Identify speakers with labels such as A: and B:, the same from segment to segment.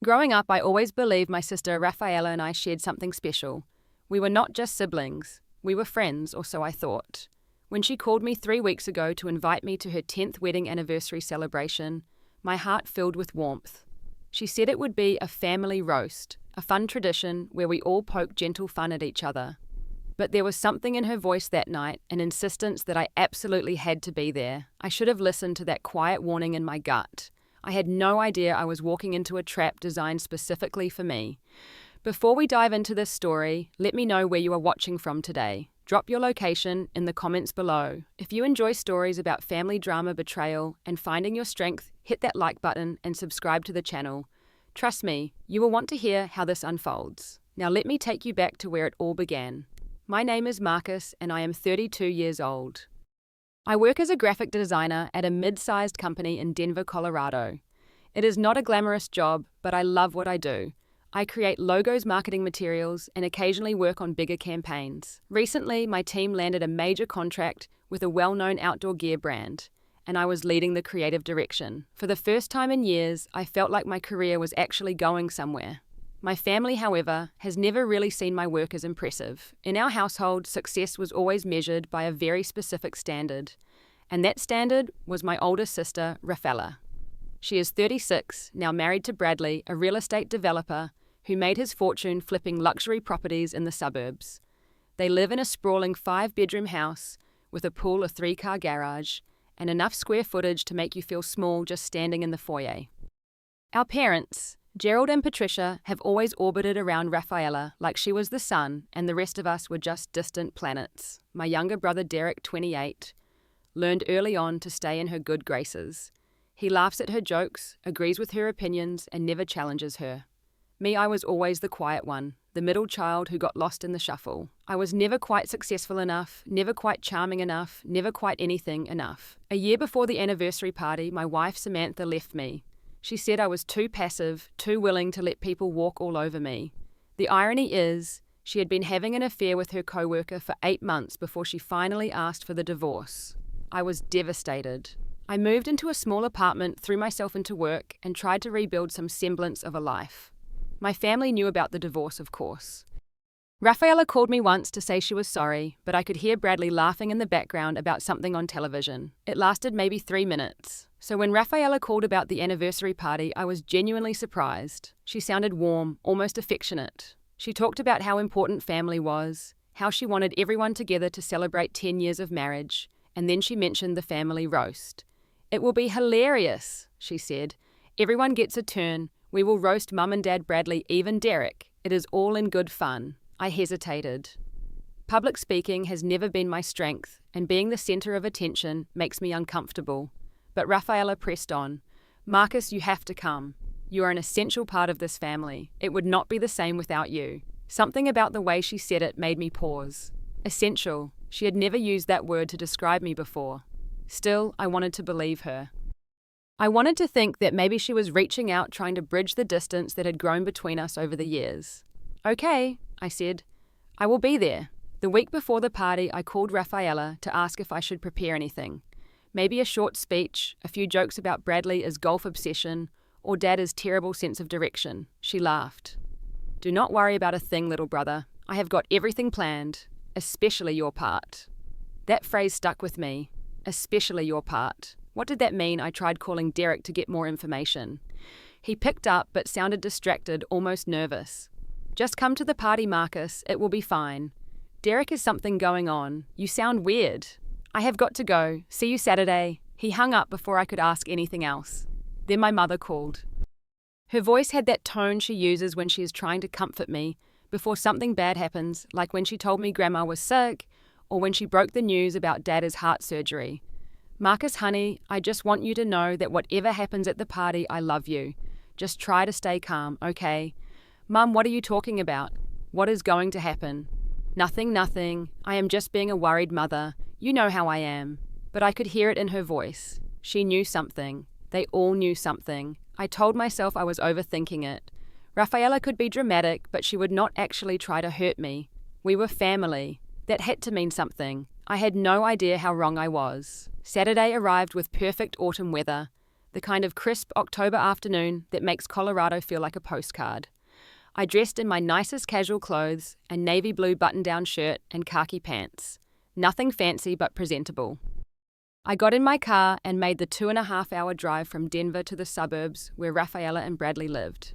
A: Growing up, I always believed my sister Rafaela and I shared something special. We were not just siblings, we were friends, or so I thought. When she called me 3 weeks ago to invite me to her 10th wedding anniversary celebration, my heart filled with warmth. She said it would be a family roast, a fun tradition where we all poke gentle fun at each other. But there was something in her voice that night, an insistence that I absolutely had to be there. I should have listened to that quiet warning in my gut. I had no idea I was walking into a trap designed specifically for me. Before we dive into this story, let me know where you are watching from today. Drop your location in the comments below. If you enjoy stories about family drama, betrayal, and finding your strength, hit that like button and subscribe to the channel. Trust me, you will want to hear how this unfolds. Now let me take you back to where it all began. My name is Marcus and I am 32 years old. I work as a graphic designer at a mid-sized company in Denver, Colorado. It is not a glamorous job, but I love what I do. I create logos, marketing materials, and occasionally work on bigger campaigns. Recently, my team landed a major contract with a well-known outdoor gear brand, and I was leading the creative direction. For the first time in years, I felt like my career was actually going somewhere. My family, however, has never really seen my work as impressive. In our household, success was always measured by a very specific standard, and that standard was my older sister, Rafaela. She is 36, now married to Bradley, a real estate developer who made his fortune flipping luxury properties in the suburbs. They live in a sprawling 5-bedroom house with a pool, a 3-car garage, and enough square footage to make you feel small just standing in the foyer. Our parents, Gerald and Patricia, have always orbited around Rafaela like she was the sun and the rest of us were just distant planets. My younger brother Derek, 28, learned early on to stay in her good graces. He laughs at her jokes, agrees with her opinions, and never challenges her. Me, I was always the quiet one, the middle child who got lost in the shuffle. I was never quite successful enough, never quite charming enough, never quite anything enough. A year before the anniversary party, my wife Samantha left me. She said I was too passive, too willing to let people walk all over me. The irony is, she had been having an affair with her co-worker for 8 months before she finally asked for the divorce. I was devastated. I moved into a small apartment, threw myself into work, and tried to rebuild some semblance of a life. My family knew about the divorce, of course. Rafaela called me once to say she was sorry, but I could hear Bradley laughing in the background about something on television. It lasted maybe 3 minutes. So when Rafaela called about the anniversary party, I was genuinely surprised. She sounded warm, almost affectionate. She talked about how important family was, how she wanted everyone together to celebrate 10 years of marriage, and then she mentioned the family roast. "It will be hilarious," she said. "Everyone gets a turn. We will roast Mum and Dad, Bradley, even Derek. It is all in good fun." I hesitated. Public speaking has never been my strength, and being the center of attention makes me uncomfortable. But Rafaela pressed on. "Marcus, you have to come. You are an essential part of this family. It would not be the same without you." Something about the way she said it made me pause. Essential. She had never used that word to describe me before. Still, I wanted to believe her. I wanted to think that maybe she was reaching out, trying to bridge the distance that had grown between us over the years. "Okay," I said. "I will be there." The week before the party, I called Rafaela to ask if I should prepare anything. Maybe a short speech, a few jokes about Bradley's golf obsession, or Dad's terrible sense of direction. She laughed. "Do not worry about a thing, little brother. I have got everything planned, especially your part." That phrase stuck with me. Especially your part. What did that mean? I tried calling Derek to get more information. He picked up but sounded distracted, almost nervous. "Just come to the party, Marcus. It will be fine." "Derek, is something going on? You sound weird." "I have got to go. See you Saturday." He hung up before I could ask anything else. Then my mother called. Her voice had that tone she uses when she is trying to comfort me before something bad happens, like when she told me Grandma was sick, or when she broke the news about Dad's heart surgery. "Marcus, honey, I just want you to know that whatever happens at the party, I love you. Just try to stay calm, okay?" "Mum, what are you talking about? What is going to happen?" Nothing. I am just being a worried mother. You know how I am." But I could hear it in her voice. She knew something. They all knew something. I told myself I was overthinking it. Rafaela could be dramatic, but she would not actually try to hurt me. We were family. That had to mean something. I had no idea how wrong I was. Saturday arrived with perfect autumn weather. the kind of crisp October afternoon that makes Colorado feel like a postcard. I dressed in my nicest casual clothes, a navy blue button-down shirt and khaki pants. Nothing fancy but presentable. I got in my car and made the 2.5-hour drive from Denver to the suburbs where Rafaela and Bradley lived.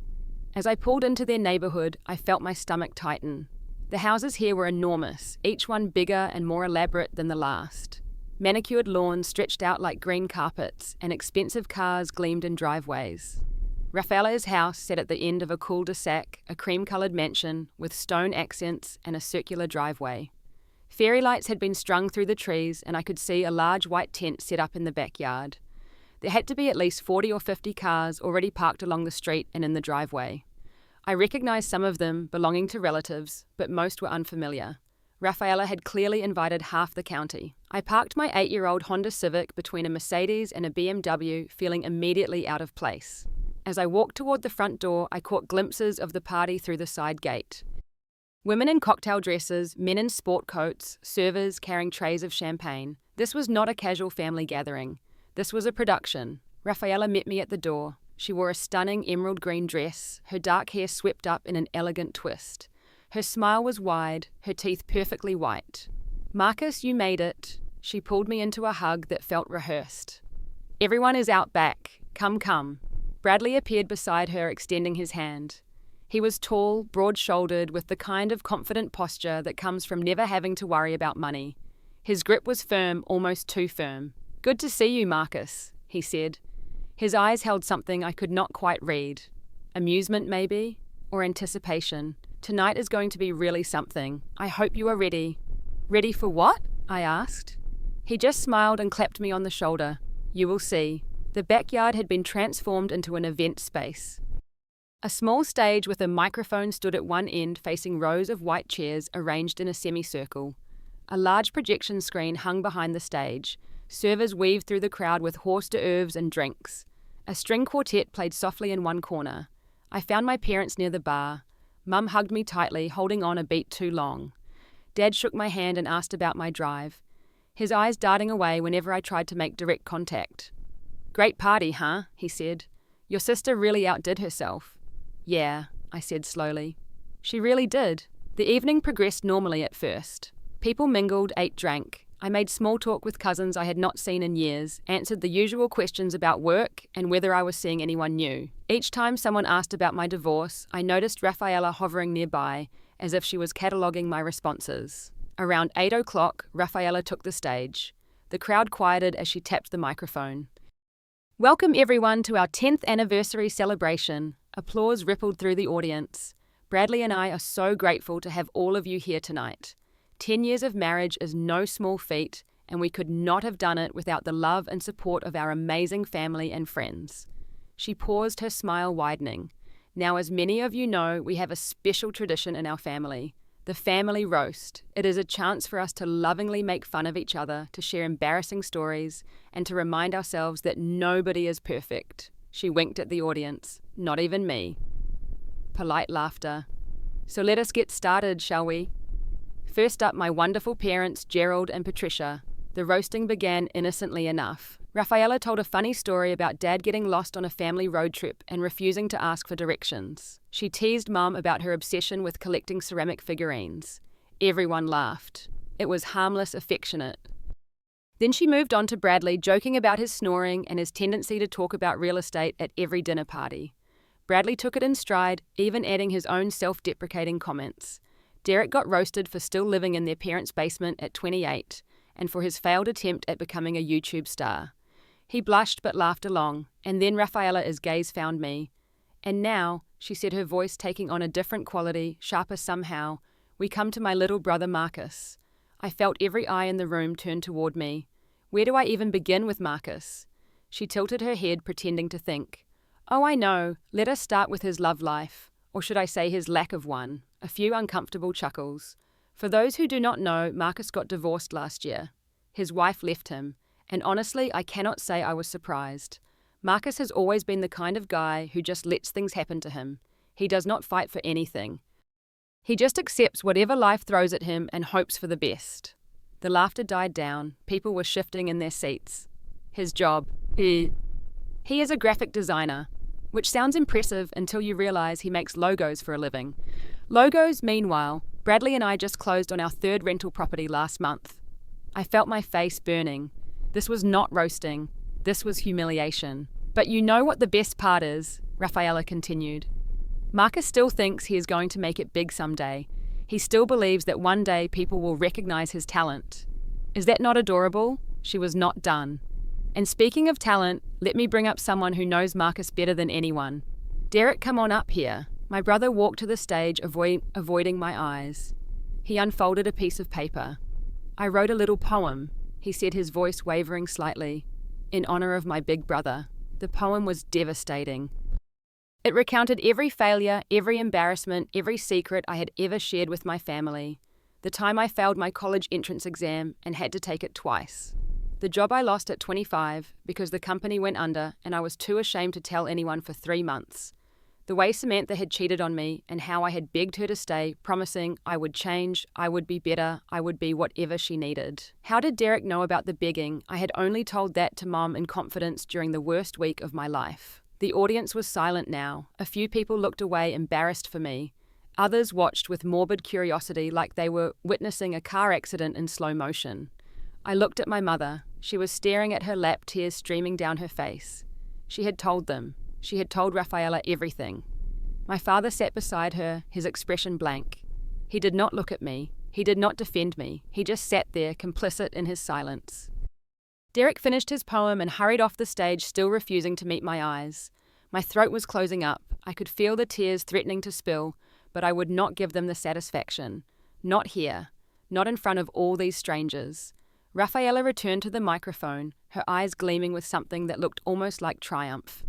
A: As I pulled into their neighborhood, I felt my stomach tighten. The houses here were enormous, each one bigger and more elaborate than the last. Manicured lawns stretched out like green carpets, and expensive cars gleamed in driveways. Rafaela's house sat at the end of a cul-de-sac, a cream-coloured mansion with stone accents and a circular driveway. Fairy lights had been strung through the trees, and I could see a large white tent set up in the backyard. There had to be at least 40 or 50 cars already parked along the street and in the driveway. I recognised some of them belonging to relatives, but most were unfamiliar. Rafaela had clearly invited half the county. I parked my 8-year-old Honda Civic between a Mercedes and a BMW, feeling immediately out of place. As I walked toward the front door, I caught glimpses of the party through the side gate. Women in cocktail dresses, men in sport coats, servers carrying trays of champagne. This was not a casual family gathering. This was a production. Rafaela met me at the door. She wore a stunning emerald green dress, her dark hair swept up in an elegant twist. Her smile was wide, her teeth perfectly white. "Marcus, you made it." She pulled me into a hug that felt rehearsed. "Everyone is out back. Come, come." Bradley appeared beside her, extending his hand. He was tall, broad-shouldered, with the kind of confident posture that comes from never having to worry about money. His grip was firm, almost too firm. "Good to see you, Marcus," he said. His eyes held something I could not quite read. Amusement, maybe? Or anticipation. Tonight is going to be really something. I hope you are ready. "Ready for what?" I asked. He just smiled and clapped me on the shoulder. "You will see." The backyard had been transformed into an event space. A small stage with a microphone stood at one end facing rows of white chairs arranged in a semicircle. A large projection screen hung behind the stage. Servers weaved through the crowd with hors d'oeuvres and drinks. A string quartet played softly in one corner. I found my parents near the bar. Mum hugged me tightly, holding on a beat too long. Dad shook my hand and asked about my drive, his eyes darting away whenever I tried to make direct contact. "Great party, huh?" he said. "Your sister really outdid herself." "Yeah," I said slowly. "She really did." The evening progressed normally at first. People mingled, ate, drank. I made small talk with cousins I had not seen in years, answered the usual questions about work and whether I was seeing anyone new. Each time someone asked about my divorce, I noticed Rafaela hovering nearby, as if she was cataloguing my responses. Around 8 o'clock, Rafaela took the stage. The crowd quieted as she tapped the microphone. "Welcome everyone to our 10th anniversary celebration." Applause rippled through the audience. Bradley and I are so grateful to have all of you here tonight. 10 years of marriage is no small feat, and we could not have done it without the love and support of our amazing family and friends. She paused, her smile widening. Now, as many of you know, we have a special tradition in our family. The family roast. It is a chance for us to lovingly make fun of each other, to share embarrassing stories, and to remind ourselves that nobody is perfect. She winked at the audience. Not even me. Polite laughter. "So let us get started, shall we?" First up, my wonderful parents, Gerald and Patricia. The roasting began innocently enough. Rafaela told a funny story about Dad getting lost on a family road trip and refusing to ask for directions. She teased Mum about her obsession with collecting ceramic figurines. Everyone laughed. It was harmless, affectionate. Then she moved on to Bradley, joking about his snoring and his tendency to talk about real estate at every dinner party. Bradley took it in stride, even adding his own self-deprecating comments. Derek got roasted for still living in their parents' basement at 28, and for his failed attempt at becoming a YouTube star. He blushed but laughed along, and then Rafaela's gaze found me. "And now," she said, her voice taking on a different quality, sharper somehow, "we come to my little brother Marcus." I felt every eye in the room turn toward me. Where do I even begin with Marcus? She tilted her head, pretending to think. "Oh, I know. Let us start with his love life. Or should I say his lack of one?" A few uncomfortable chuckles. For those who do not know, Marcus got divorced last year. His wife left him, and honestly, I cannot say I was surprised. Marcus has always been the kind of guy who just lets things happen to him. He does not fight for anything. He just accepts whatever life throws at him and hopes for the best. The laughter died down. People were shifting in their seats. His job. He is a graphic designer, which sounds impressive until you realize he makes logos for a living. Logos, meanwhile, Bradley and I just closed on our third rental property last month. I felt my face burning. This was not roasting. This was humiliation. But you know what the best part is, Rafaela continued. Marcus still thinks he is going to make it big someday. He still believes that one day people will recognize his talent. Is that not adorable? She was not done. And speaking of talent, let me bring up someone who knows Marcus better than anyone. Derek, come on up here. My brother walked to the stage, avoiding my eyes. He unfolded a piece of paper. I wrote a little poem, he said, his voice wavering slightly, in honor of my big brother. The poem was devastating. It recounted every failure, every embarrassment, every secret I had ever shared with my family. The time I failed my college entrance exam and had to take it twice. The job I lost at 25 because the company went under and I was too ashamed to tell anyone for 3 months. The way Samantha had cheated on me and how I had begged her to stay, promising I would change, I would be better, I would be whatever she needed. How did Derek know about the begging? I had only told that to Mom in confidence during the worst week of my life. The audience was silent now. A few people looked away, embarrassed for me. Others watched with morbid curiosity like they were witnessing a car accident in slow motion. I looked at my mother. She was staring at her lap, tears streaming down her face. She had told them. She had told Rafaela everything. My father sat beside her, his expression blank. He did not look at me. He did not defend me. He just sat there, complicit in his silence. Derek finished his poem and hurried off the stage, still refusing to meet my eyes. My throat was closing up. I could feel the tears threatening to spill, but I would not give them the satisfaction. Not here. Not in front of all these strangers. Rafaela returned to the microphone, her eyes gleaming with something that looked almost like triumph.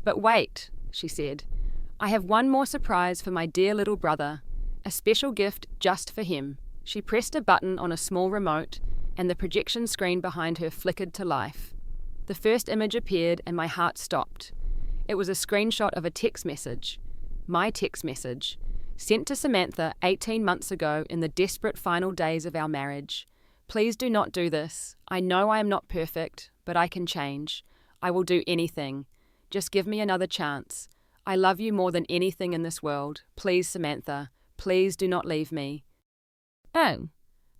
A: But wait, she said. I have one more surprise for my dear little brother. A special gift just for him. She pressed a button on a small remote, and the projection screen behind her flickered to life. The first image appeared and my heart stopped. It was a screenshot of a text message. My text message. Sent to Samantha 18 months ago in the desperate final days of our marriage. Please do not do this. I know I am not perfect, but I can change. I will do anything. Just give me another chance. I love you more than anything in this world. Please, Samantha. Please do not leave me. Oh.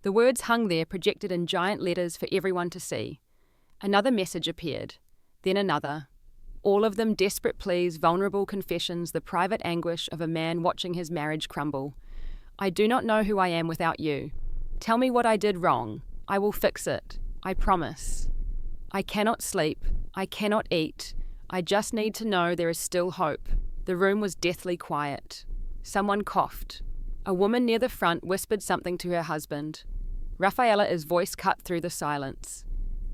A: The words hung there, projected in giant letters for everyone to see. Another message appeared. Then another. All of them desperate pleas, vulnerable confessions, the private anguish of a man watching his marriage crumble. I do not know who I am without you. Tell me what I did wrong. I will fix it. I promise. I cannot sleep. I cannot eat. I just need to know there is still hope. The room was deathly quiet. Someone coughed. A woman near the front whispered something to her husband. Rafaela's voice cut through the silence.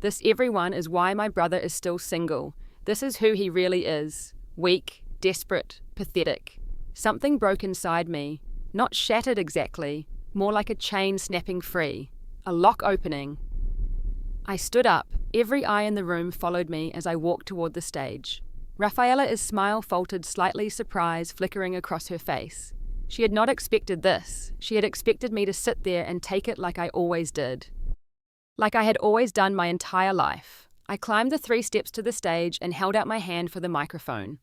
A: This, everyone, is why my brother is still single. This is who he really is. Weak, desperate, pathetic. Something broke inside me. Not shattered exactly, more like a chain snapping free. A lock opening. I stood up. Every eye in the room followed me as I walked toward the stage. Rafaela's smile faltered slightly, surprise flickering across her face. She had not expected this. She had expected me to sit there and take it like I always did. Like I had always done my entire life. I climbed the 3 steps to the stage and held out my hand for the microphone.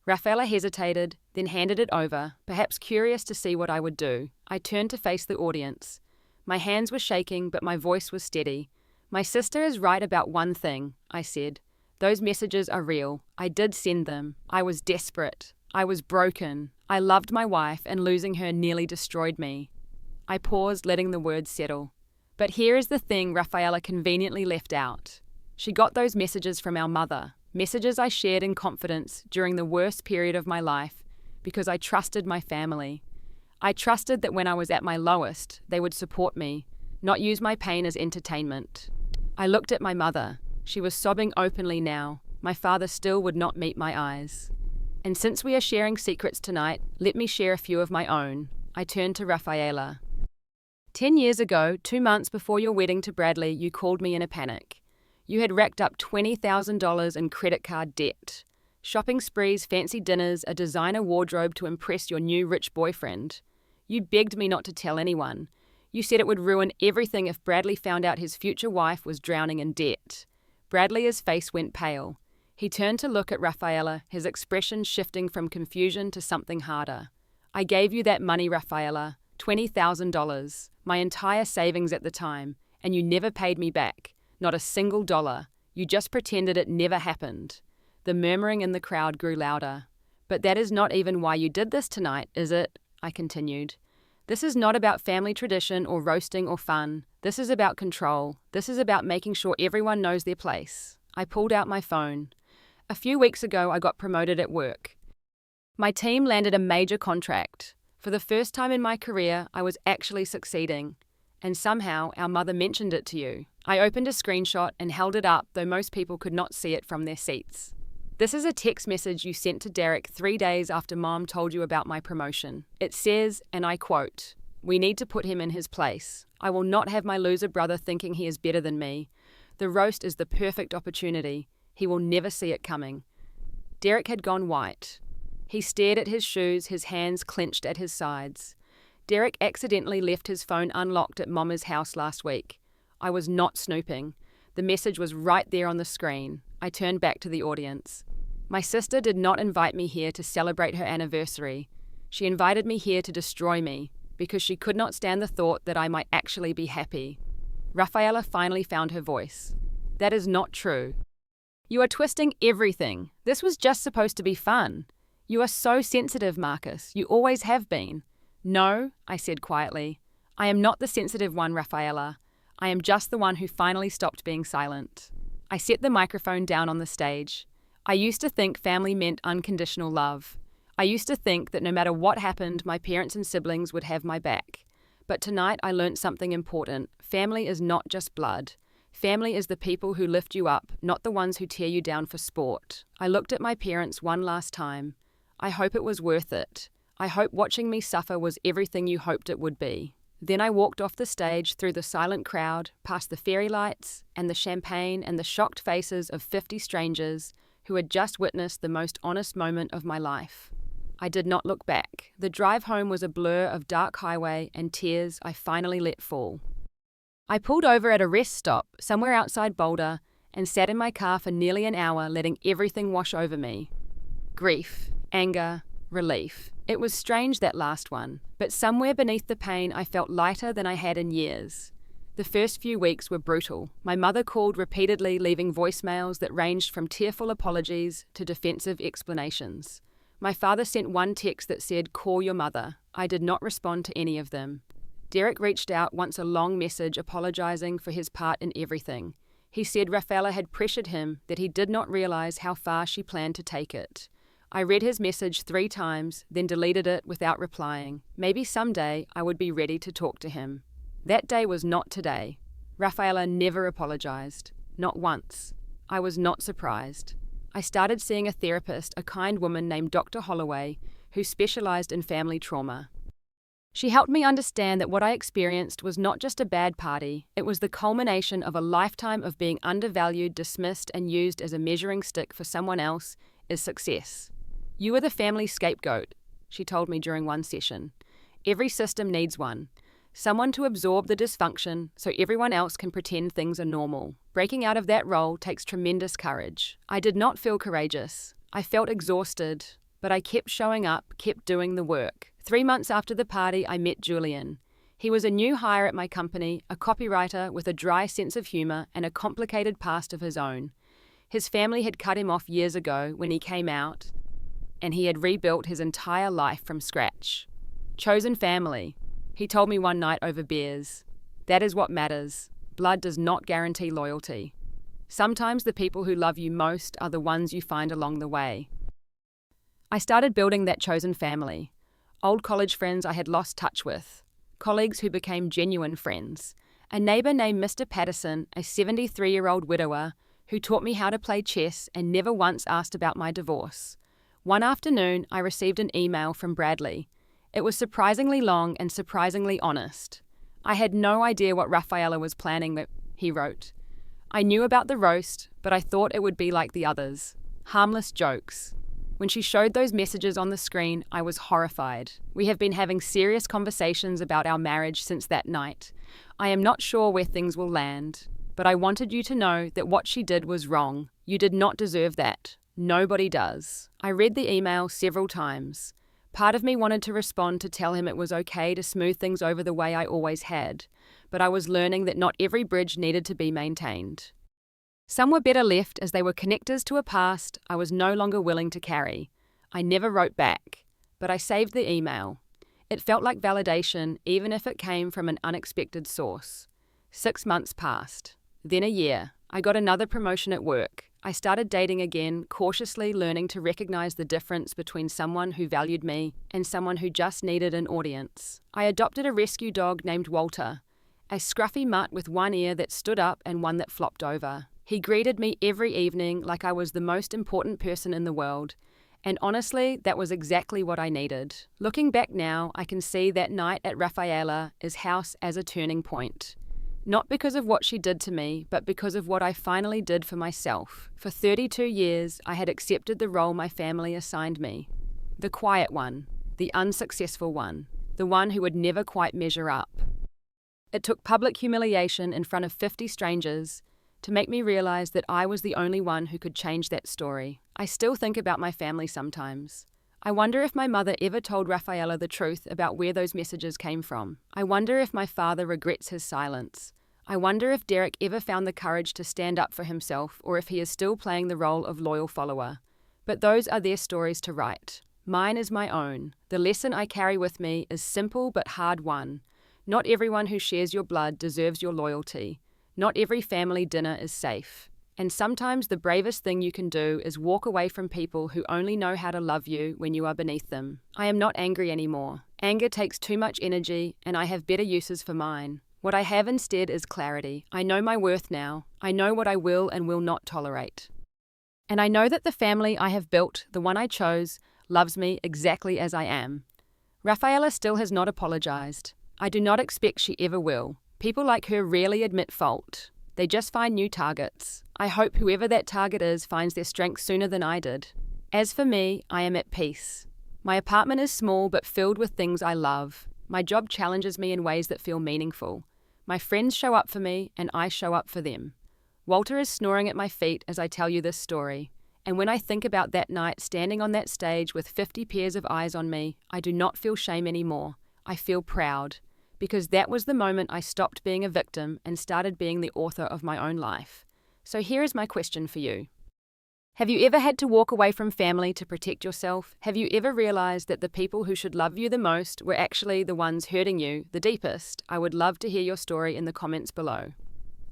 A: Rafaela hesitated, then handed it over, perhaps curious to see what I would do. I turned to face the audience. My hands were shaking, but my voice was steady. My sister is right about one thing, I said. Those messages are real. I did send them. I was desperate. I was broken. I loved my wife, and losing her nearly destroyed me. I paused, letting the words settle. But here is the thing Rafaela conveniently left out. She got those messages from our mother, messages I shared in confidence during the worst period of my life, because I trusted my family. I trusted that when I was at my lowest, they would support me, not use my pain as entertainment. I looked at my mother. She was sobbing openly now. My father still would not meet my eyes. And since we are sharing secrets tonight, let me share a few of my own. I turned to Rafaela. 10 years ago, 2 months before your wedding to Bradley, you called me in a panic. You had racked up $20,000 in credit card debt. Shopping sprees, fancy dinners, a designer wardrobe to impress your new rich boyfriend. You begged me not to tell anyone. You said it would ruin everything if Bradley found out his future wife was drowning in debt. Bradley's face went pale. He turned to look at Rafaela, his expression shifting from confusion to something harder. I gave you that money, Rafaela, $20,000, my entire savings at the time, and you never paid me back, not a single dollar. You just pretended it never happened. The murmuring in the crowd grew louder. But that is not even why you did this tonight, is it? I continued. This is not about family tradition or roasting or fun. This is about control. This is about making sure everyone knows their place. I pulled out my phone. A few weeks ago, I got promoted at work. My team landed a major contract. For the first time in my career, I was actually succeeding. And somehow, our mother mentioned it to you. I opened a screenshot and held it up, though most people could not see it from their seats. This is a text message you sent to Derek 3 days after Mom told you about my promotion. It says, and I quote, "We need to put him in his place. I will not have my loser brother thinking he is better than me. The roast is the perfect opportunity. He will never see it coming." Derek had gone white. He stared at his shoes, his hands clenched at his sides. Derek accidentally left his phone unlocked at Mama's house last week. I was not snooping. The message was right there on the screen. I turned back to the audience. My sister did not invite me here to celebrate her anniversary. She invited me here to destroy me, because she could not stand the thought that I might actually be happy. Rafaela finally found her voice. That is not true. You are twisting everything. This was just supposed to be fun. You are so sensitive, Marcus. You always have been. No, I said quietly. I am not the sensitive one, Rafaela. I am just the one who finally stopped being silent. I set the microphone down on the stage. I used to think family meant unconditional love. I used to think that no matter what happened, my parents and siblings would have my back. But tonight I learned something important. Family is not just blood. Family is the people who lift you up, not the ones who tear you down for sport. I looked at my parents one last time. I hope it was worth it. I hope watching me suffer was everything you hoped it would be. Then I walked off the stage through the silent crowd, past the fairy lights and the champagne and the shocked faces of 50 strangers who had just witnessed the most honest moment of my life. I did not look back. The drive home was a blur of dark highway and tears I finally let fall. I pulled over at a rest stop somewhere outside Boulder and sat in my car for nearly an hour, letting everything wash over me. Grief, anger, relief. It was strange, that last one, but somewhere beneath the pain I felt lighter than I had in years. The first few weeks were brutal. My mother called repeatedly, leaving voicemails that ranged from tearful apologies to defensive explanations. My father sent one text that said, "Call your mother." I did not respond to any of them. Derek reached out once, a long message apologizing for his part in everything. He said Rafaela had pressured him, that he did not realize how far she planned to take it. I read his message 3 times, then deleted it without replying. Maybe someday I would be ready to talk to him. That day was not today. Rafaela never apologized. Not once. I was not surprised. I started seeing a therapist, a kind woman named Dr. Holloway, who specialized in family trauma. She helped me understand that what I experienced was not just a bad party, it was the culmination of a lifetime of being undervalued, dismissed, and used as a measuring stick for someone else is success. You are the family scapegoat, she told me during one session. Every system needs one. Someone to absorb the dysfunction so everyone else can pretend things are normal. Breaking out of that role takes tremendous courage. I did not feel courageous. I felt exhausted, but I kept showing up, kept doing the work. 3 months after the party, I met Julian. He was a new hire at my company, a copywriter with a dry sense of humor and a complicated past of his own. His family had cut him off years ago when he came out, and he had rebuilt his entire life from scratch. Chosen family, he told me one night over beers. That is what matters. Blood does not guarantee loyalty. Sometimes the people who love you most are the ones you find along the way. I started building that chosen family. Old college friends I had lost touch with. Colleagues who became genuine friends. A neighbor named Mr. Patterson, a 73-year-old widower, who taught me how to play chess and never once asked about my divorce. One afternoon, I received an email from Bradley. It was surprisingly long and surprisingly honest. I had no idea what Rafaela was planning, he wrote. I knew about the roast, but I thought it would be like the others. Harmless jokes. When she showed those messages on the screen, I was horrified. We have been having serious conversations about our marriage since that night. I am not sure where things will land, but I wanted you to know that what she did was wrong. You did not deserve that. Nobody does. I read the email several times. Part of me wanted to respond to tell him it was okay to smooth things over the way I always had, but I was learning that not every bridge needed to be maintained. Some were better left as they were connectors to a past I was no longer willing to carry. I never wrote back, but I saved the email. It felt like validation, even if it came from an unexpected source. 6 months passed. Then a year. I got another promotion at work. I started dating again, cautiously learning to recognize the difference between someone who valued me and someone who just needed an audience. I adopted a rescue dog named Walter, a scruffy mutt with one ear that stood up and one that flopped over. He greeted me every evening like I was the most important person in the world, and honestly, that was exactly what I needed. Looking back now, I can see that night at Rafaela's house as a turning point. Not because of what she did to me, but because of what I finally did for myself. For 32 years, I had accepted the role my family assigned me. The quiet one, the unsuccessful one, the one who would never quite measure up. It took public humiliation in front of 50 strangers to make me realize that I was the only one who could change that story. I still think about my family sometimes. I wonder if my mother ever told Rafaela the truth about where those messages came from. I wonder if my father regrets his silence. I wonder if Derek ever found the courage to stand up for himself, or if he is still playing the role of loyal follower. But those are their stories to write. Mine is my own. The lesson I carry with me is simple but hard one. Not everyone who shares your blood deserves your loyalty. Not every family dinner is safe. And sometimes the bravest thing you can do is walk away from people who only know how to love you when you are beneath them. I am not angry anymore. Anger takes too much energy, and I have better uses for mine. What I have instead is clarity. I know my worth now. I know what I will and will not tolerate. And I know that the family I have built, the one I chose, loves me exactly as I am. Rafaela still has not apologized. I do not expect she ever will. People like her rarely admit fault. They just find new targets. I hope whoever that target is finds their strength sooner than I did. As for me, I am at peace. My apartment is small but filled with things I love. My job challenges me in ways that feel meaningful. My friends show up for me, and I show up for them. Walter is snoring at my feet as I tell you this story. And when I think about that night standing on that stage with 50 pairs of eyes on me, I do not feel shame anymore. I feel proud. Because that was the moment I stopped being a victim and started being the author of my own life. So here is my question for you. Have you ever had to walk away from family to protect yourself? Have you ever realized that the people who should love you the most were actually the ones hurting you the deepest? I would love to hear your story in the comments below.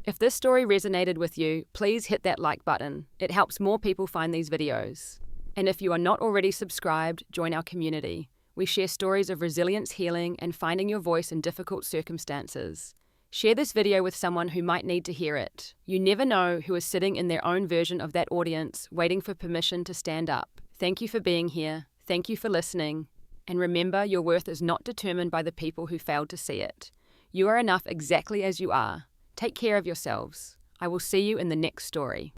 A: If this story resonated with you, please hit that like button. It helps more people find these videos. And if you are not already subscribed, join our community. We share stories of resilience, healing, and finding your voice in difficult circumstances. Share this video with someone who might need to hear it. You never know who is sitting in their own version of that audience, waiting for permission to stand up. Thank you for being here. Thank you for listening. And remember, your worth is not determined by the people who failed to see it. You are enough exactly as you are. Take care of yourselves. I will see you in the next story.